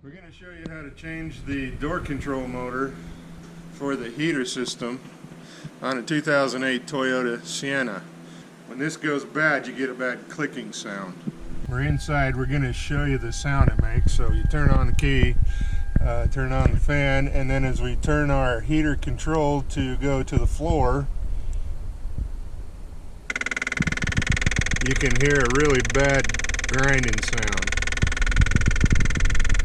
We're going to show you how to change the door control motor for the heater system on a 2008 Toyota Sienna. When this goes bad, you get a bad clicking sound. We're inside. We're going to show you the sound it makes. So you turn on the key, turn on the fan, and then as we turn our heater control to go to the floor, you can hear a really bad grinding sound.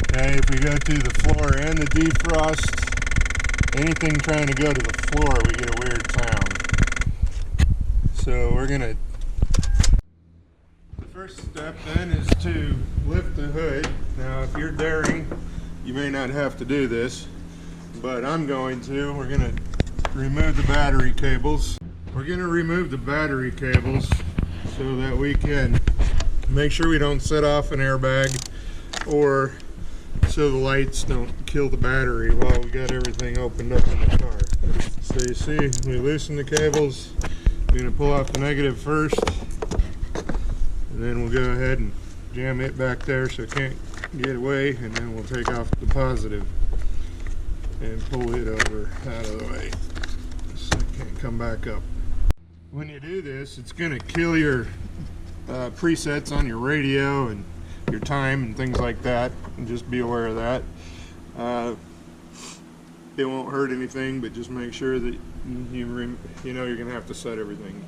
Okay, if we go to the floor and the defrost, anything trying to go to the floor, we get a weird sound. So we're gonna, the first step then is to lift the hood. Now if you're daring, you may not have to do this, but I'm going to. We're gonna remove the battery cables. We're gonna remove the battery cables so that we can make sure we don't set off an airbag, or so the lights don't kill the battery while we got everything opened up in the car. So you see, we loosen the cables. We're going to pull off the negative first, and then we'll go ahead and jam it back there so it can't get away, and then we'll take off the positive and pull it over out of the way so it can't come back up. When you do this, it's going to kill your presets on your radio and your time and things like that, and just be aware of that. It won't hurt anything, but just make sure that you know you're gonna have to set everything.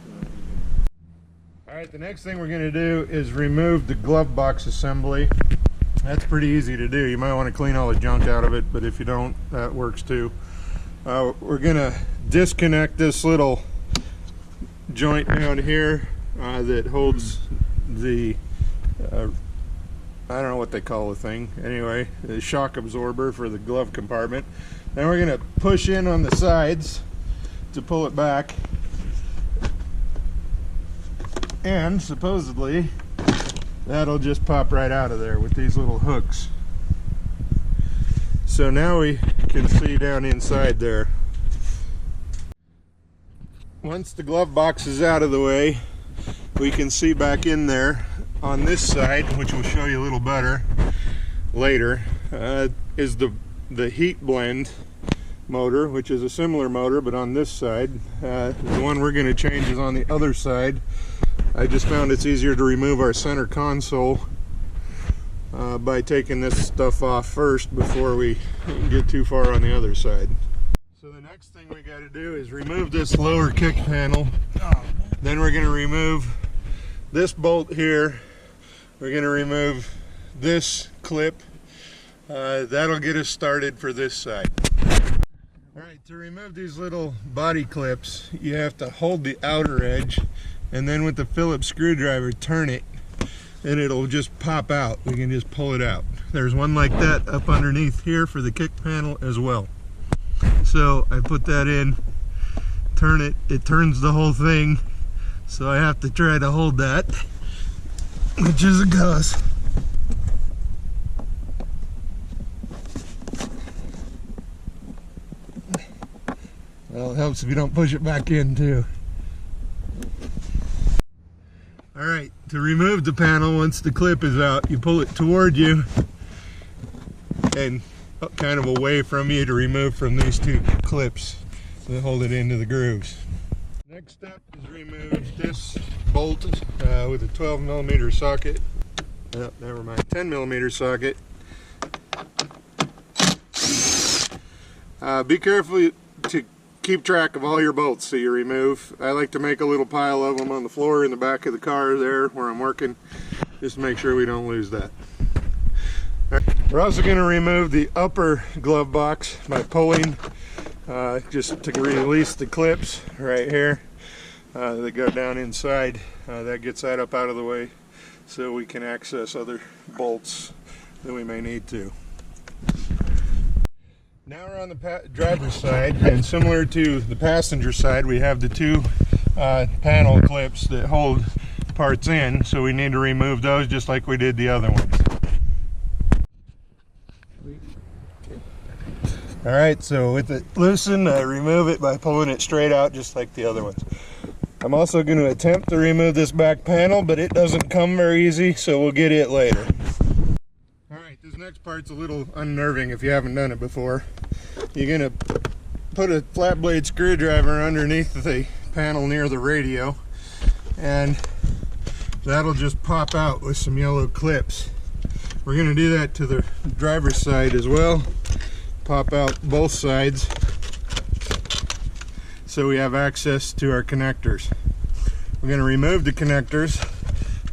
Alright, the next thing we're gonna do is remove the glove box assembly. That's pretty easy to do. You might want to clean all the junk out of it, but if you don't, that works too. We're gonna disconnect this little joint down here that holds the I don't know what they call the thing. Anyway, the shock absorber for the glove compartment. Then we're going to push in on the sides to pull it back. And supposedly that'll just pop right out of there with these little hooks. So now we can see down inside there. Once the glove box is out of the way, we can see back in there. On this side, which we'll show you a little better later, is the heat blend motor, which is a similar motor, but on this side. The one we're going to change is on the other side. I just found it's easier to remove our center console by taking this stuff off first before we get too far on the other side. So the next thing we got to do is remove this lower kick panel. Then we're going to remove this bolt here. We're going to remove this clip. That'll get us started for this side. Alright, to remove these little body clips, you have to hold the outer edge, and then with the Phillips screwdriver turn it, and it'll just pop out. We can just pull it out. There's one like that up underneath here for the kick panel as well. So I put that in, turn it, it turns the whole thing, so I have to try to hold that, which is a goes. Well, it helps if you don't push it back in too. Alright, to remove the panel, once the clip is out, you pull it toward you and kind of away from you to remove from these two clips to hold it into the grooves. Next step is remove this bolt with a 12mm socket. Oh, never mind, 10mm socket. Be careful to keep track of all your bolts that you remove. I like to make a little pile of them on the floor in the back of the car there where I'm working, just to make sure we don't lose that. Right. We're also going to remove the upper glove box by pulling just to release the clips right here that go down inside. That gets that up out of the way so we can access other bolts that we may need to. Now we're on the driver's side, and similar to the passenger side, we have the two panel clips that hold parts in, so we need to remove those just like we did the other ones. Alright, so with it loosened, I remove it by pulling it straight out just like the other ones. I'm also going to attempt to remove this back panel, but it doesn't come very easy, so we'll get it later. Alright, this next part part's a little unnerving if you haven't done it before. You're going to put a flat blade screwdriver underneath the panel near the radio, and that'll just pop out with some yellow clips. We're going to do that to the driver's side as well. Pop out both sides so we have access to our connectors. We're going to remove the connectors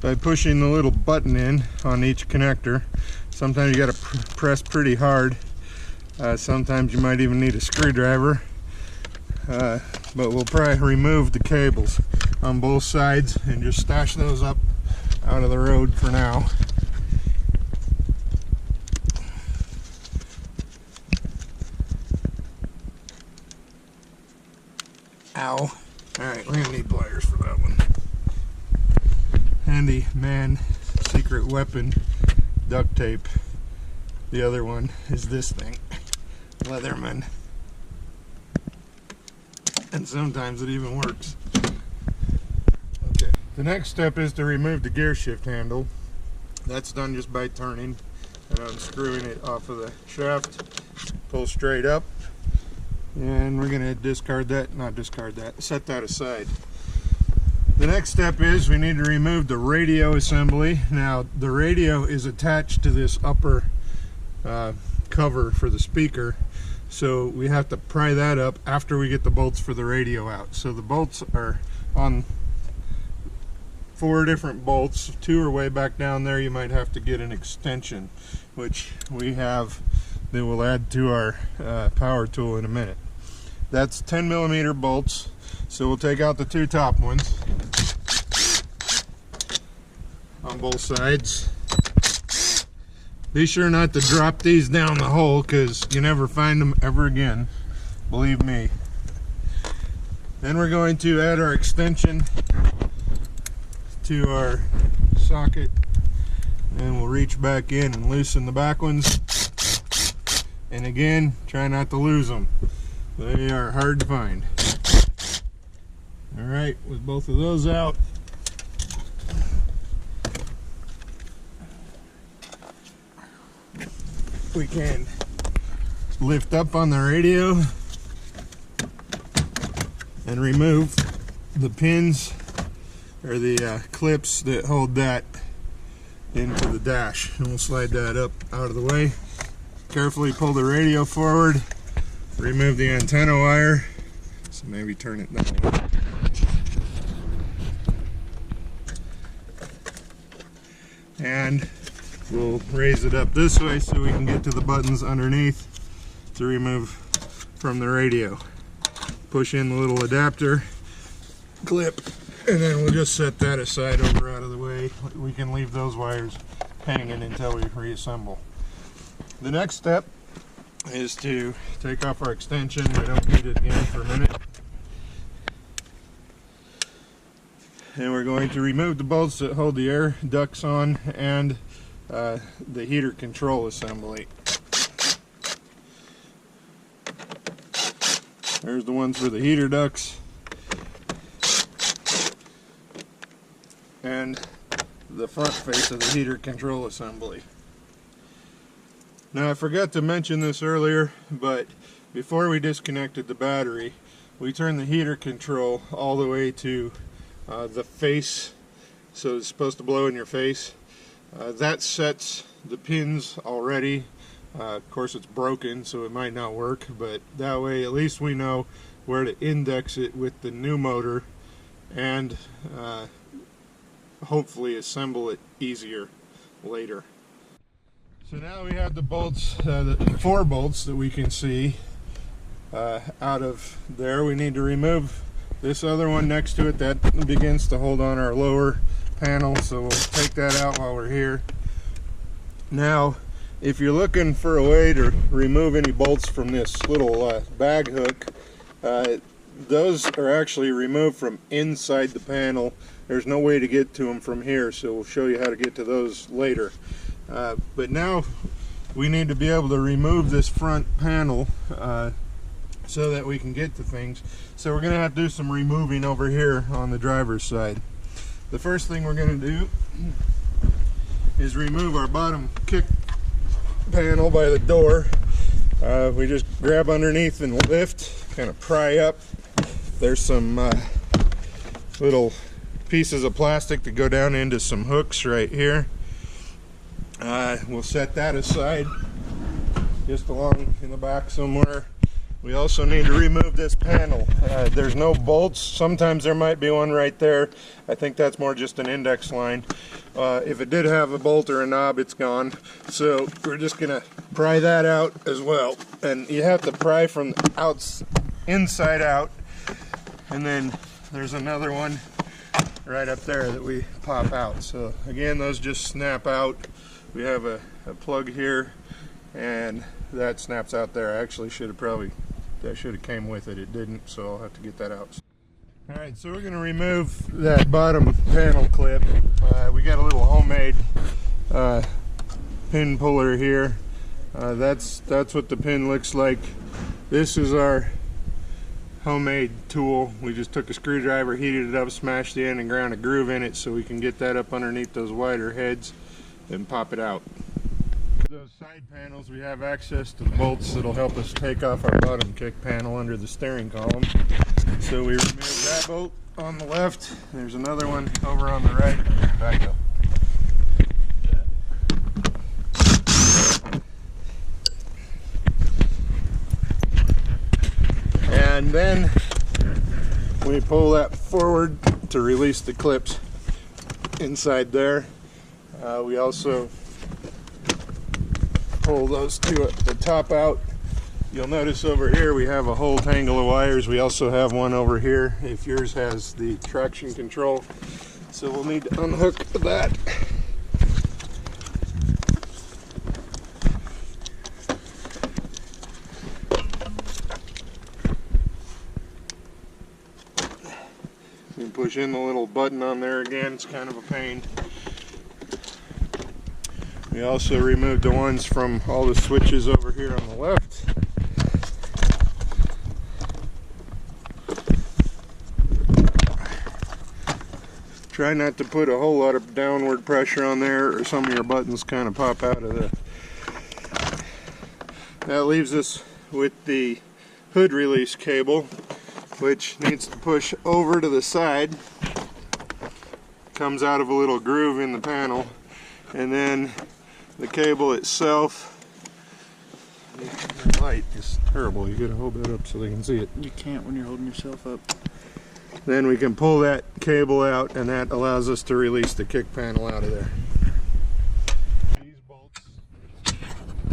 by pushing the little button in on each connector. Sometimes you got to press pretty hard. Sometimes you might even need a screwdriver. But we'll probably remove the cables on both sides and just stash those up out of the road for now. Ow. Alright, we're going to need pliers for that one. Handy man secret weapon, duct tape. The other one is this thing, Leatherman. And sometimes it even works. Okay. The next step is to remove the gear shift handle. That's done just by turning and unscrewing it off of the shaft. Pull straight up. And we're going to set that aside. The next step is we need to remove the radio assembly. Now the radio is attached to this upper cover for the speaker, so we have to pry that up after we get the bolts for the radio out. So the bolts are on 4 different bolts. 2 are way back down there. You might have to get an extension, which we have, that we'll add to our power tool in a minute. That's 10mm bolts, so we'll take out the 2 top ones on both sides. Be sure not to drop these down the hole, because you never find them ever again, believe me. Then we're going to add our extension to our socket, and we'll reach back in and loosen the back ones, and again, try not to lose them. They are hard to find. Alright, with both of those out, we can lift up on the radio and remove the pins or the clips that hold that into the dash, and we'll slide that up out of the way. Carefully pull the radio forward, remove the antenna wire, so maybe turn it down. And we'll raise it up this way so we can get to the buttons underneath to remove from the radio. Push in the little adapter clip, and then we'll just set that aside over out of the way. We can leave those wires hanging until we reassemble. The next step is to take off our extension. We don't need it again for a minute. And we're going to remove the bolts that hold the air ducts on and the heater control assembly. There's the ones for the heater ducts and the front face of the heater control assembly. Now, I forgot to mention this earlier, but before we disconnected the battery, we turned the heater control all the way to the face, so it's supposed to blow in your face. That sets the pins already. Of course, it's broken, so it might not work, but that way at least we know where to index it with the new motor and hopefully assemble it easier later. So now we have the bolts, the 4 bolts that we can see out of there. We need to remove this other one next to it that begins to hold on our lower panel, so we'll take that out while we're here. Now, if you're looking for a way to remove any bolts from this little bag hook, those are actually removed from inside the panel. There's no way to get to them from here, so we'll show you how to get to those later. But now we need to be able to remove this front panel so that we can get to things. So we're going to have to do some removing over here on the driver's side. The first thing we're going to do is remove our bottom kick panel by the door. We just grab underneath and lift, kind of pry up. There's some little pieces of plastic that go down into some hooks right here. We'll set that aside just along in the back somewhere. We also need to remove this panel. There's no bolts. Sometimes there might be one right there. I think that's more just an index line. If it did have a bolt or a knob, it's gone. So we're just gonna pry that out as well. And you have to pry from the inside out. And then there's another one right up there that we pop out. So again, those just snap out. We have a plug here, and that snaps out there. I actually that should have came with it. It didn't, so I'll have to get that out. Alright, so we're going to remove that bottom panel clip. We got a little homemade pin puller here. That's what the pin looks like. This is our homemade tool. We just took a screwdriver, heated it up, smashed the end, and ground a groove in it so we can get that up underneath those wider heads and pop it out. Those side panels, we have access to bolts that'll help us take off our bottom kick panel under the steering column. So we remove that bolt on the left. There's another one over on the right. Back up. And then we pull that forward to release the clips inside there. We also pull those two at the top out. You'll notice over here we have a whole tangle of wires. We also have one over here if yours has the traction control. So we'll need to unhook that. You push in the little button on there again. It's kind of a pain. We also removed the ones from all the switches over here on the left. Try not to put a whole lot of downward pressure on there, or some of your buttons kind of pop out of the... That leaves us with the hood release cable, which needs to push over to the side. Comes out of a little groove in the panel, and then the cable itself, the light is terrible. You gotta hold that up so they can see it. You can't when you're holding yourself up. Then we can pull that cable out, and that allows us to release the kick panel out of there. These bolts.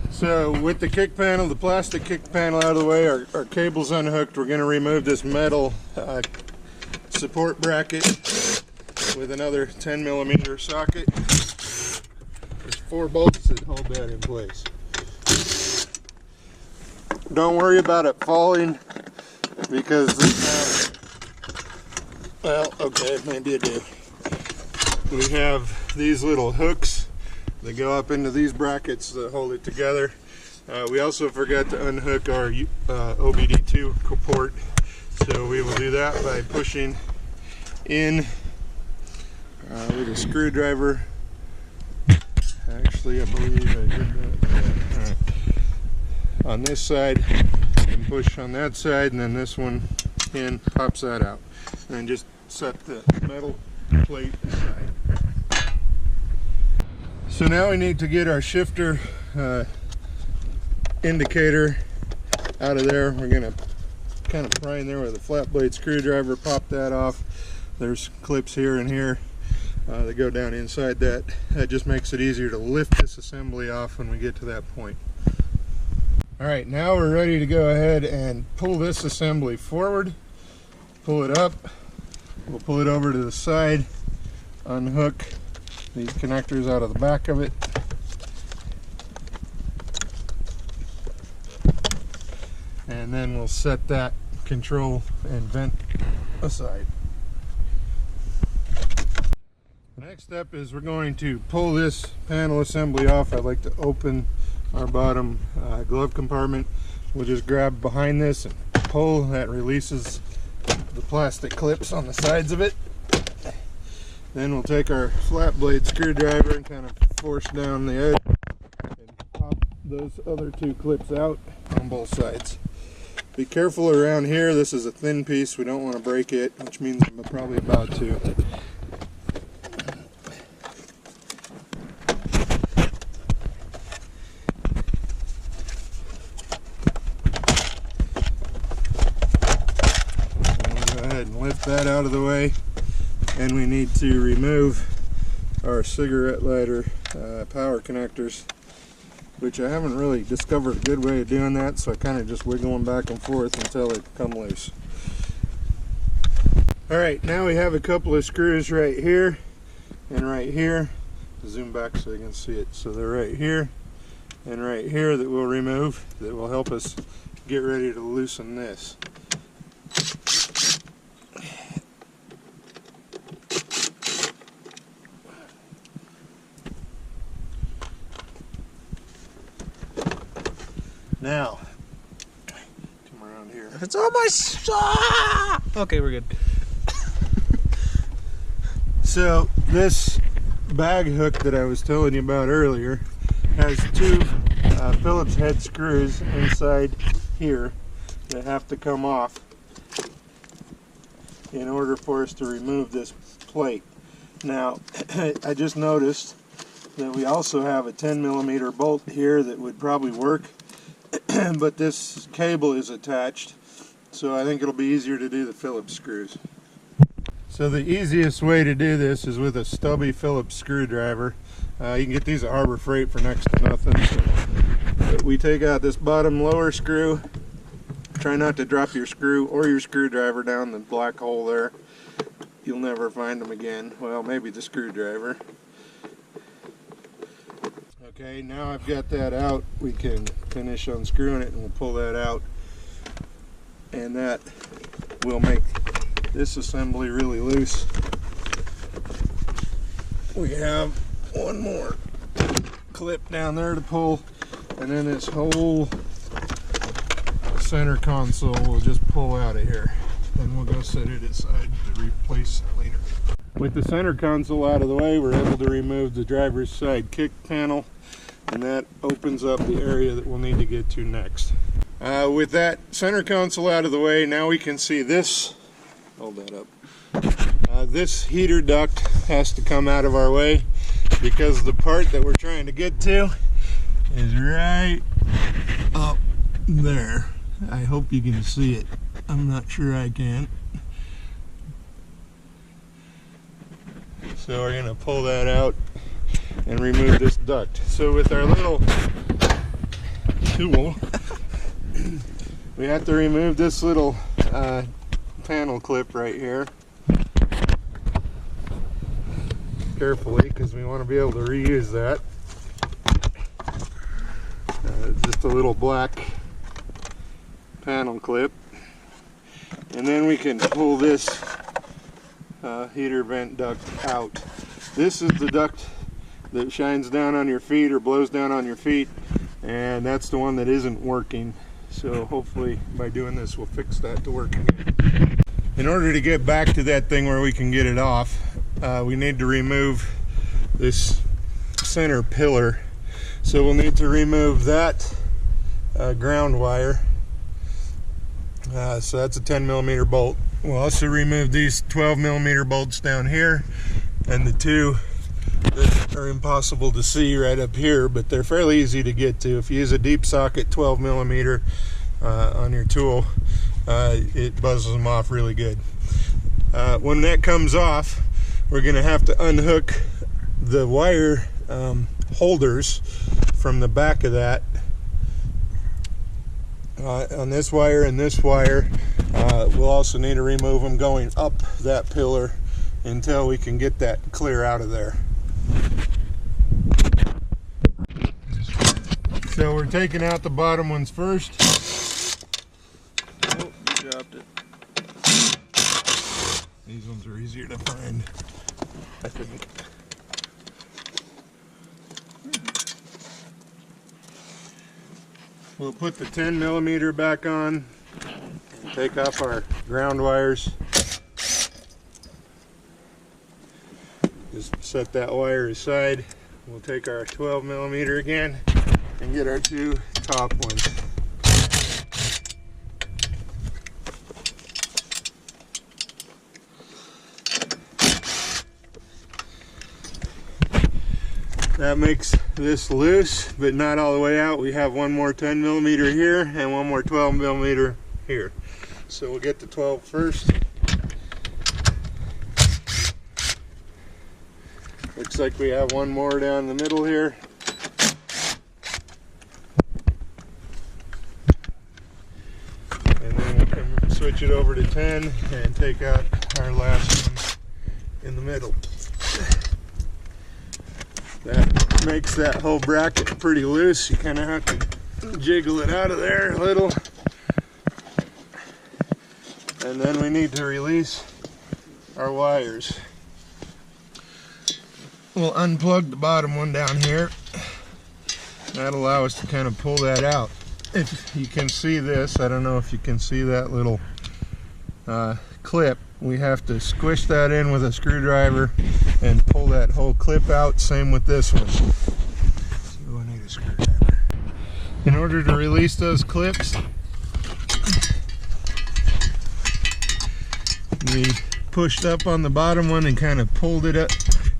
So with the kick panel, the plastic kick panel out of the way, our cable's unhooked. We're gonna remove this metal support bracket with another 10mm socket. 4 bolts that hold that in place. Don't worry about it falling, because this well, okay, maybe I do. We have these little hooks that go up into these brackets that hold it together. We also forgot to unhook our OBD2 port, so we will do that by pushing in with a screwdriver. Actually, I believe I did that. Yeah. All right. On this side, and push on that side, and then this one in, pops that out. And then just set the metal plate aside. So now we need to get our shifter indicator out of there. We're going to kind of pry in there with a flat blade screwdriver, pop that off. There's clips here and here. That go down inside that. That just makes it easier to lift this assembly off when we get to that point. Alright, now we're ready to go ahead and pull this assembly forward, pull it up. We'll pull it over to the side, unhook these connectors out of the back of it. And then we'll set that control and vent aside. The next step is we're going to pull this panel assembly off. I'd like to open our bottom glove compartment. We'll just grab behind this and pull. That releases the plastic clips on the sides of it. Then we'll take our flat blade screwdriver and kind of force down the edge and pop those other two clips out on both sides. Be careful around here. This is a thin piece. We don't want to break it, which means I'm probably about to. Go ahead and lift that out of the way. And we need to remove our cigarette lighter power connectors, which I haven't really discovered a good way of doing that, so I kind of just wiggle them back and forth until they come loose. Alright, now we have a couple of screws right here and right here. Zoom back so you can see it. So they're right here and right here that we'll remove, that will help us get ready to loosen this. Now, come around here. It's on my Okay, we're good. So this bag hook that I was telling you about earlier has two Phillips head screws inside here that have to come off in order for us to remove this plate. Now, I just noticed that we also have a 10mm bolt here that would probably work. But this cable is attached, so I think it'll be easier to do the Phillips screws. So the easiest way to do this is with a stubby Phillips screwdriver. You can get these at Harbor Freight for next to nothing. But we take out this bottom lower screw. Try not to drop your screw or your screwdriver down the black hole there. You'll never find them again. Well, maybe the screwdriver. Okay, now I've got that out, we can finish unscrewing it and we'll pull that out. And that will make this assembly really loose. We have one more clip down there to pull, and then this whole center console will just pull out of here. Then we'll go set it aside to replace it later. With the center console out of the way, we're able to remove the driver's side kick panel, and that opens up the area that we'll need to get to next. With that center console out of the way, now we can see this. Hold that up. This heater duct has to come out of our way because the part that we're trying to get to is right up there. I hope you can see it. I'm not sure I can. So we're going to pull that out and remove this duct. So with our little tool, we have to remove this little panel clip right here carefully because we want to be able to reuse that. Just a little black panel clip, and then we can pull this heater vent duct out. This is the duct that shines down on your feet or blows down on your feet, and that's the one that isn't working. So hopefully by doing this we'll fix that to work again. In order to get back to that thing where we can get it off, we need to remove this center pillar. So we'll need to remove that ground wire. So that's a 10mm bolt. We'll also remove these 12mm bolts down here, and the two that are impossible to see right up here, but they're fairly easy to get to. If you use a deep socket 12mm on your tool, it buzzes them off really good. When that comes off, we're going to have to unhook the wire holders from the back of that. On this wire and this wire, we'll also need to remove them going up that pillar until we can get that clear out of there. So we're taking out the bottom ones first. Oh, you dropped it. These ones are easier to find, I think. We'll put the 10mm back on and take off our ground wires. Just set that wire aside. We'll take our 12mm again and get our two top ones. That makes this loose, but not all the way out. We have one more 10 millimeter here and one more 12 millimeter here. So we'll get the 12 first. Looks like we have one more down the middle here. And then we can switch it over to 10 and take out our last one in the middle. That makes that whole bracket pretty loose. You kind of have to jiggle it out of there a little. And then we need to release our wires. We'll unplug the bottom one down here. That'll allow us to kind of pull that out. If you can see this, I don't know if you can see that little clip. We have to squish that in with a screwdriver and pull that whole clip out. Same with this one. So we'll need a screwdriver. In order to release those clips, we pushed up on the bottom one and kind of pulled it up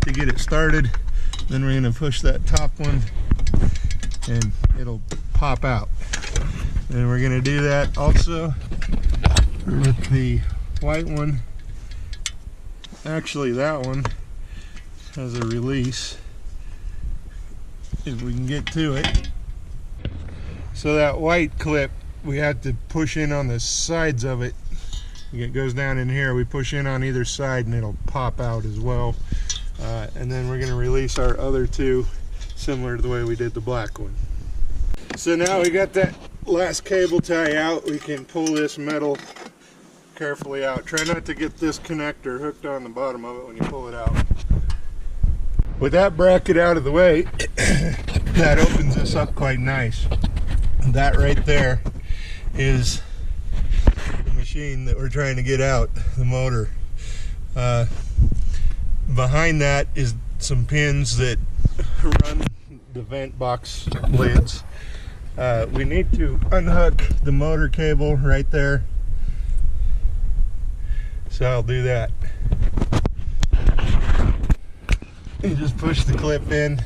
to get it started. Then we're going to push that top one and it'll pop out. And we're going to do that also with the white one. Actually, that one has a release if we can get to it. So that white clip, we have to push in on the sides of it. It goes down in here. We push in on either side and it'll pop out as well. And then we're going to release our other two similar to the way we did the black one. So now we got that last cable tie out. We can pull this metal carefully out. Try not to get this connector hooked on the bottom of it when you pull it out. With that bracket out of the way, that opens this up quite nice. That right there is the machine that we're trying to get out, the motor. Behind that is some pins that run the vent box lids. We need to unhook the motor cable right there. So I'll do that. You just push the clip in,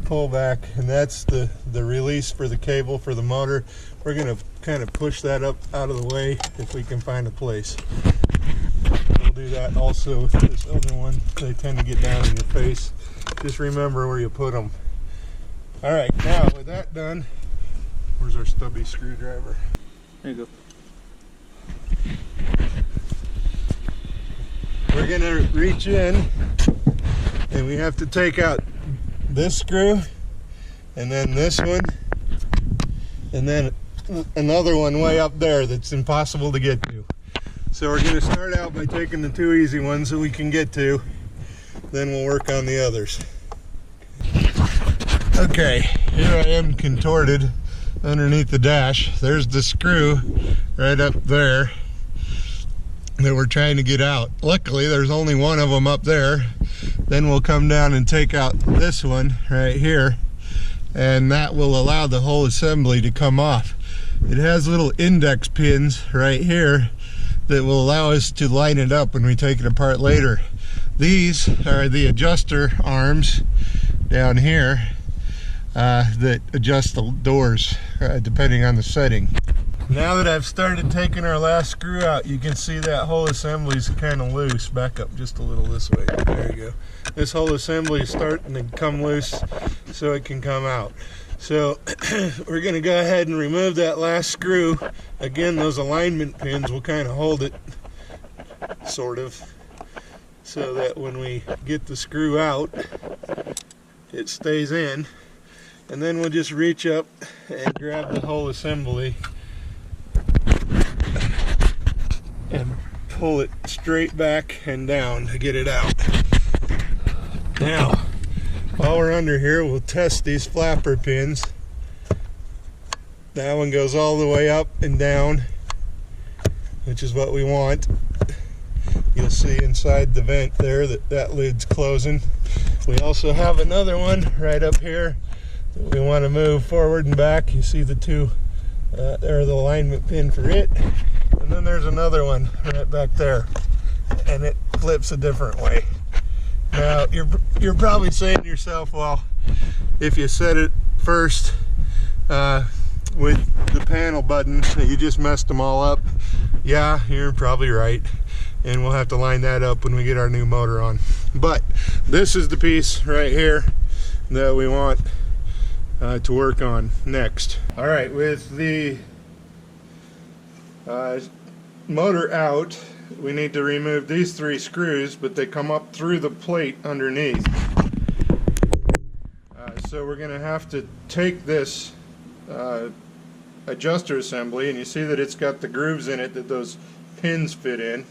pull back, and that's the release for the cable for the motor. We're going to kind of push that up out of the way if we can find a place. We'll do that also with this other one. They tend to get down in your face. Just remember where you put them. Alright, now with that done, where's our stubby screwdriver? There you go. We're going to reach in and we have to take out this screw and then this one and then another one way up there that's impossible to get to. So we're going to start out by taking the two easy ones that we can get to, then we'll work on the others. Okay, here I am contorted underneath the dash. There's the screw right up there that we're trying to get out. Luckily there's only one of them up there. Then we'll come down and take out this one right here, and that will allow the whole assembly to come off. It has little index pins right here that will allow us to line it up when we take it apart later. These are the adjuster arms down here that adjust the doors depending on the setting. Now that I've started taking our last screw out, you can see that whole assembly is kind of loose. Back up just a little this way. There you go. This whole assembly is starting to come loose so it can come out. So we're going to go ahead and remove that last screw. Again, those alignment pins will kind of hold it, sort of, so that when we get the screw out, it stays in. And then we'll just reach up and grab the whole assembly and pull it straight back and down to get it out. Now, while we're under here, we'll test these flapper pins. That one goes all the way up and down, which is what we want. You'll see inside the vent there that lid's closing. We also have another one right up here that we want to move forward and back. You see the two, there are the alignment pin for it. And then there's another one right back there, and it flips a different way. Now, you're probably saying to yourself, well, if you set it first with the panel buttons, you just messed them all up. Yeah, you're probably right. And we'll have to line that up when we get our new motor on. But this is the piece right here that we want to work on next. All right, with the motor out, we need to remove these 3 screws, but they come up through the plate underneath. So we're going to have to take this adjuster assembly, and you see that it's got the grooves in it that those pins fit in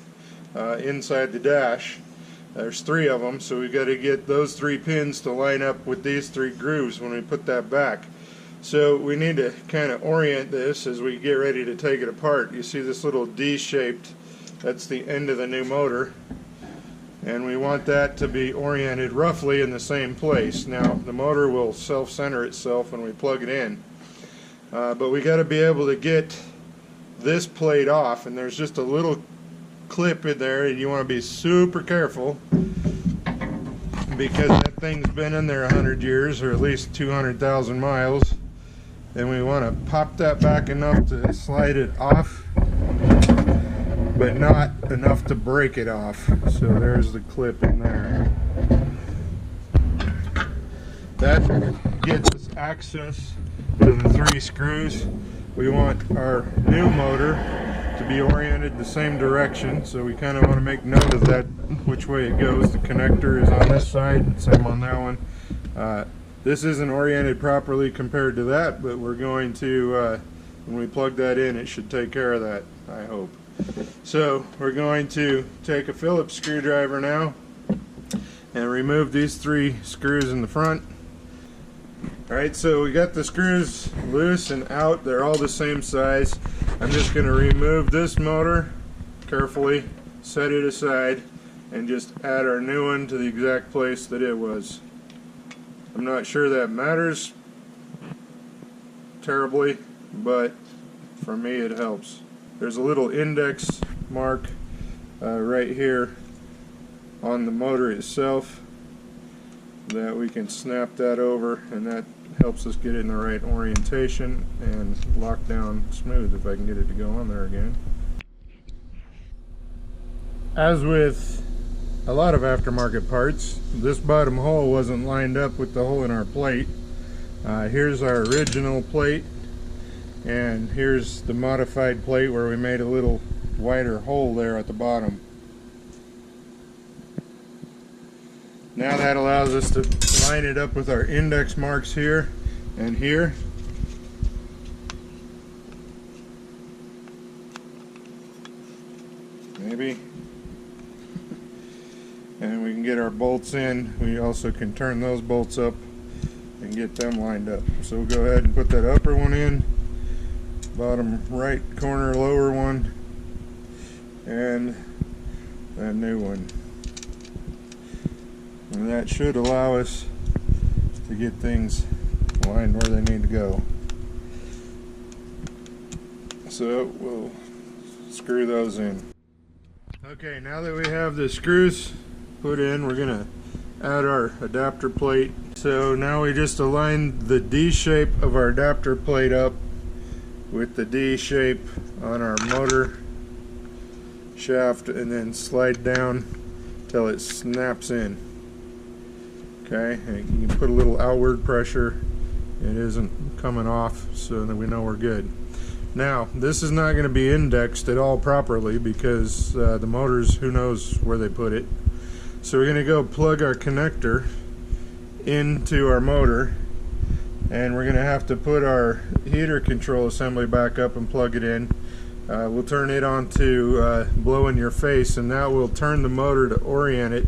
inside the dash. There's 3 of them, so we've got to get those 3 pins to line up with these 3 grooves when we put that back. So we need to kind of orient this as we get ready to take it apart. You see this little D-shaped, that's the end of the new motor, and we want that to be oriented roughly in the same place. Now the motor will self-center itself when we plug it in, but we got to be able to get this plate off, and there's just a little clip in there, and you want to be super careful because that thing's been in there 100 years or at least 200,000 miles, and we want to pop that back enough to slide it off, but not enough to break it off. So there's the clip in there. That gets us access to the 3 screws. We want our new motor to be oriented the same direction, so we kind of want to make note of that, which way it goes. The connector is on this side, same on that one. This isn't oriented properly compared to that, but we're going to, when we plug that in, it should take care of that, I hope. So we're going to take a Phillips screwdriver now and remove these 3 screws in the front. Alright, so we got the screws loose and out. They're all the same size. I'm just going to remove this motor carefully, set it aside, and just add our new one to the exact place that it was. I'm not sure that matters terribly, but for me it helps. There's a little index mark right here on the motor itself that we can snap that over, and that helps us get it in the right orientation and lock down smooth if I can get it to go on there again. As with a lot of aftermarket parts, this bottom hole wasn't lined up with the hole in our plate. Here's our original plate, and here's the modified plate where we made a little wider hole there at the bottom. Now that allows us to line it up with our index marks here and here. Maybe. And we can get our bolts in. We also can turn those bolts up and get them lined up. So we'll go ahead and put that upper one in, bottom right corner lower one, and that new one. And that should allow us to get things lined where they need to go. So we'll screw those in. Okay, now that we have the screws put in, we're going to add our adapter plate. So now we just aligned the D shape of our adapter plate up with the D shape on our motor shaft, and then slide down till it snaps in. Okay, and you can put a little outward pressure. It isn't coming off, so that we know we're good. Now, this is not going to be indexed at all properly because the motors, who knows where they put it. So we're going to go plug our connector into our motor, and we're going to have to put our heater control assembly back up and plug it in. We'll turn it on to blow in your face, and that will turn the motor to orient it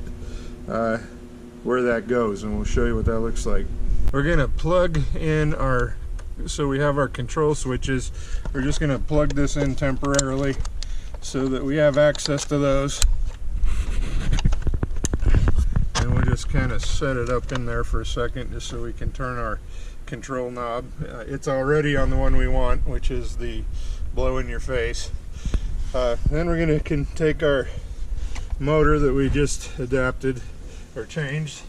where that goes, and we'll show you what that looks like. We're going to plug in our, so we have our control switches. We're just going to plug this in temporarily so that we have access to those. And we'll just kind of set it up in there for a second just so we can turn our control knob. It's already on the one we want, which is the blow in your face. Then we're going to take our motor that we just adapted or changed,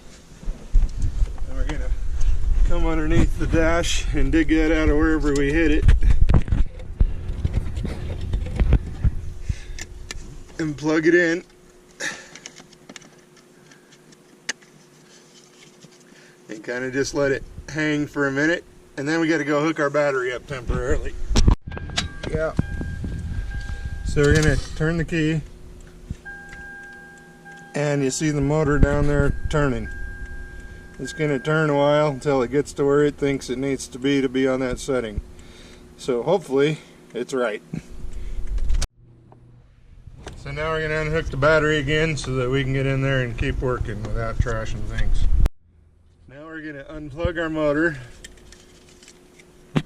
and we're going to come underneath the dash and dig that out of wherever we hit it and plug it in. And kind of just let it hang for a minute, and then we got to go hook our battery up temporarily. Yeah. So we're going to turn the key, and you see the motor down there turning. It's going to turn a while until it gets to where it thinks it needs to be on that setting. So hopefully it's right. So now we're going to unhook the battery again so that we can get in there and keep working without trashing things. Now we're going to unplug our motor,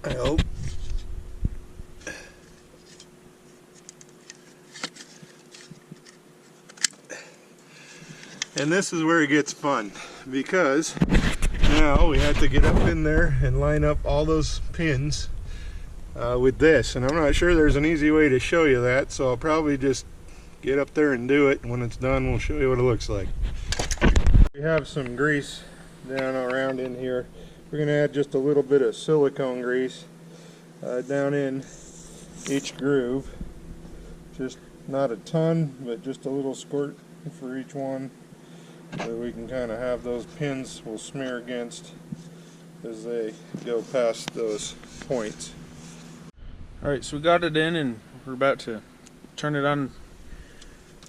I hope. And this is where it gets fun, because now we have to get up in there and line up all those pins with this. And I'm not sure there's an easy way to show you that, so I'll probably just get up there and do it. And when it's done, we'll show you what it looks like. We have some grease down around in here. We're going to add just a little bit of silicone grease down in each groove. Just not a ton, but just a little squirt for each one, so we can kind of have those pins will smear against as they go past those points. Alright, so we got it in and we're about to turn it on.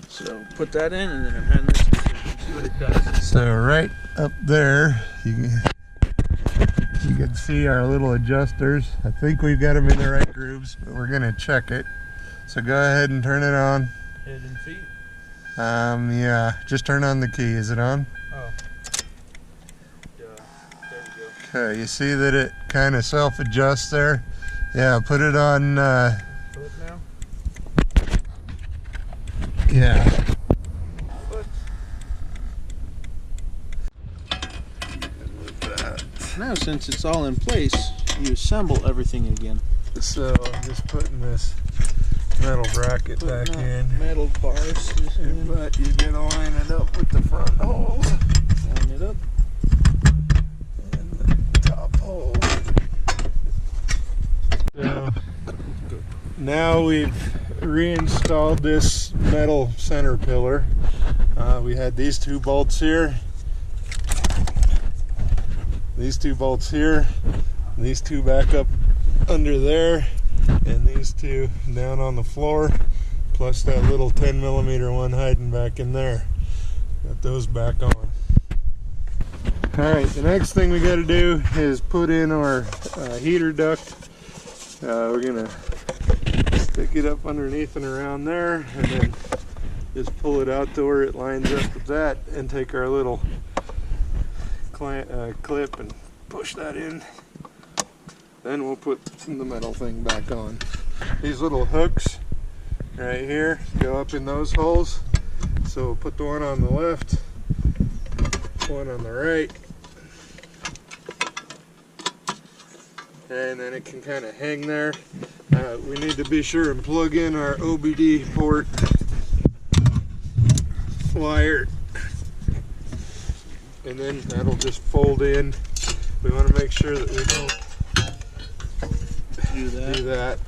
So put that in and then hand this to see what it does. So right up there, you can see our little adjusters. I think we've got them in the right grooves, but we're going to check it. So go ahead and turn it on. Head and feet? Yeah, just turn on the key. Is it on? Oh. There we go. Okay, you see that it kind of self-adjusts there? Yeah, put it on, Foot now? yeah. Foot. Now since it's all in place, you assemble everything again. So I'm just putting this metal bracket back in. Metal bars. But you gotta line it up with the front holes. Line it up. And the top hole. So now we've reinstalled this metal center pillar. We had these two bolts here, these two bolts here, these two back up under there, and these two down on the floor, plus that little 10mm one hiding back in there. Got those back on. Alright, the next thing we got to do is put in our heater duct. We're going to stick it up underneath and around there, and then just pull it out to where it lines up with that, and take our little clip and push that in. Then we'll put the metal thing back on. These little hooks right here go up in those holes. So we'll put the one on the left, one on the right, and then it can kind of hang there. We need to be sure and plug in our OBD port wire, and then that'll just fold in. We want to make sure that we don't do that,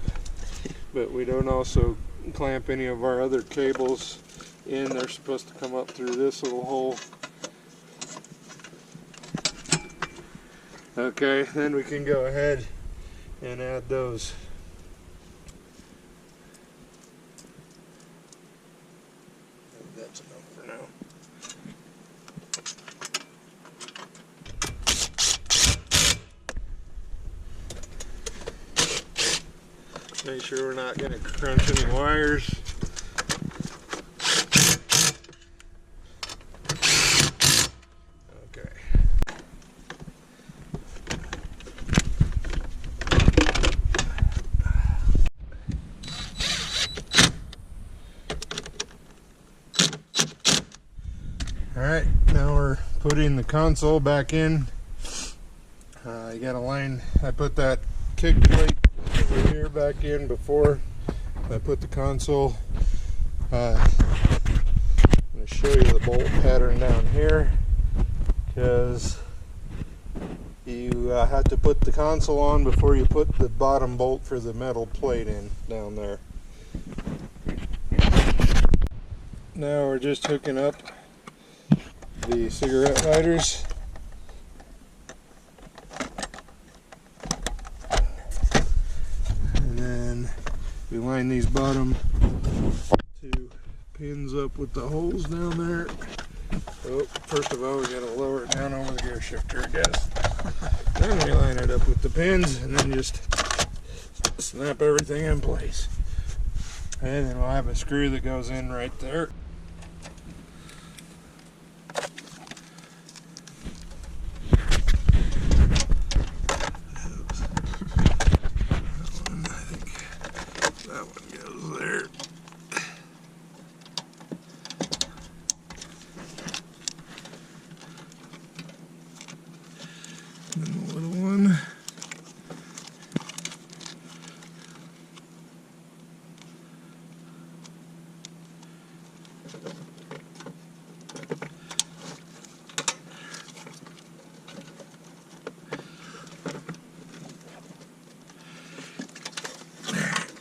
but we don't also clamp any of our other cables in. They're supposed to come up through this little hole. Okay, then we can go ahead and add those. That's enough for now. Make sure we're not going to crunch any wires. Okay. Alright, now we're putting the console back in. you gotta line, I put that kick plate over here back in before I put the console. I'm going to show you the bolt pattern down here, because you have to put the console on before you put the bottom bolt for the metal plate in down there. Now we're just hooking up the cigarette lighters. And then we line these bottom two pins up with the holes down there. Oh, first of all, we gotta lower it down over the gear shifter, I guess. Then we line it up with the pins and then just snap everything in place. And then we'll have a screw that goes in right there.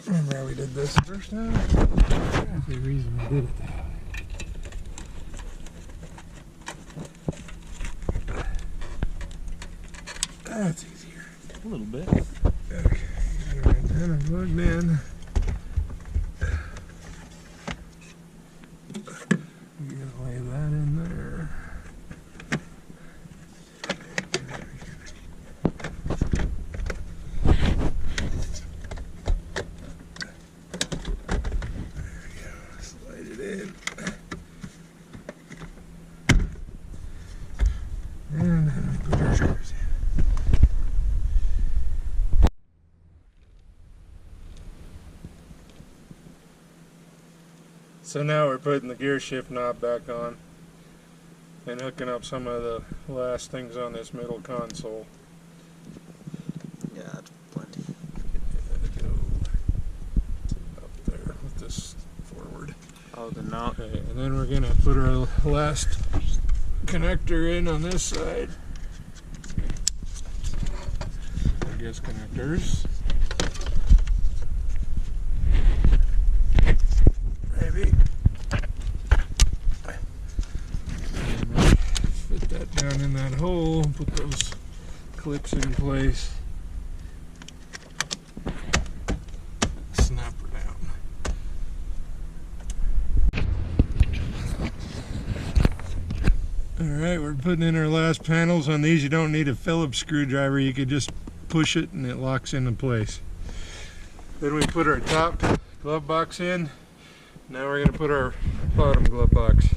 Remember how we did this first time? That's the reason we did it that way. That's easier. A little bit. Okay, right then I'm plugged in. You're gonna lay that in there. And then we put our screws in. So now we're putting the gear shift knob back on and hooking up some of the last things on this middle console. Yeah, that's plenty. Go up there with this forward. Oh, the knot. Okay, and then we're gonna put our last connector in on this side. I guess connectors. Maybe. Fit that down in that hole, put those clips in place. Snap her down. Alright, we're putting in our last panels. On these you don't need a Phillips screwdriver, you could just push it and it locks into place. Then we put our top glove box in. Now we're going to put our bottom glove box.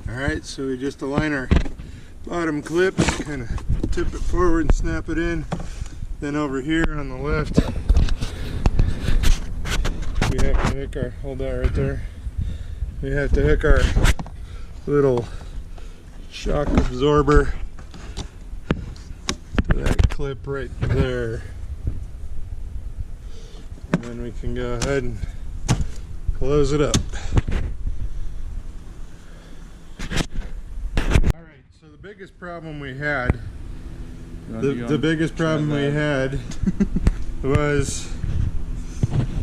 Alright, so we just align our bottom clips, kind of tip it forward and snap it in. Then over here on the left, we have to hook our, hold that right there, we have to hook our little shock absorber to that clip right there. And then we can go ahead and close it up. Alright, so the biggest problem we had, the biggest problem we had was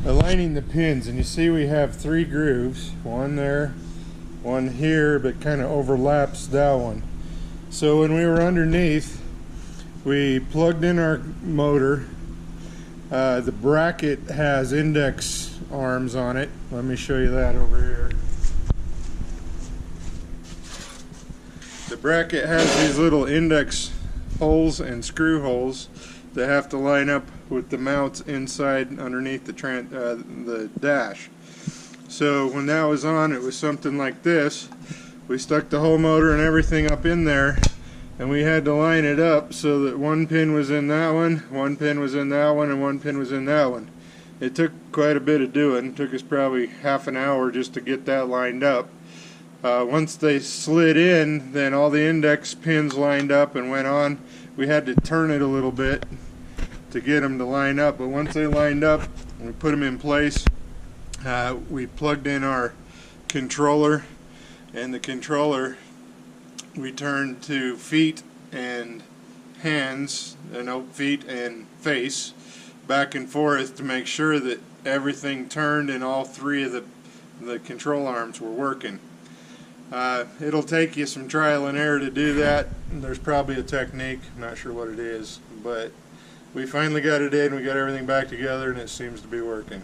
aligning the pins. And you see we have 3 grooves, one there, one here, but kind of overlaps that one. So when we were underneath, we plugged in our motor. The bracket has index arms on it. Let me show you that over here. The bracket has these little index holes and screw holes that have to line up with the mounts inside underneath the dash. So when that was on, it was something like this. We stuck the whole motor and everything up in there, and we had to line it up so that one pin was in that one pin was in that one, and one pin was in that one. It took quite a bit of doing. It took us probably half an hour just to get that lined up. Once they slid in, then all the index pins lined up and went on. We had to turn it a little bit to get them to line up, but once they lined up, we put them in place. We plugged in our controller, and the controller we turned to feet and hands, feet and face, back and forth to make sure that everything turned and all three of the control arms were working. It'll take you some trial and error to do that. There's probably a technique, I'm not sure what it is, but we finally got it in, we got everything back together, and it seems to be working.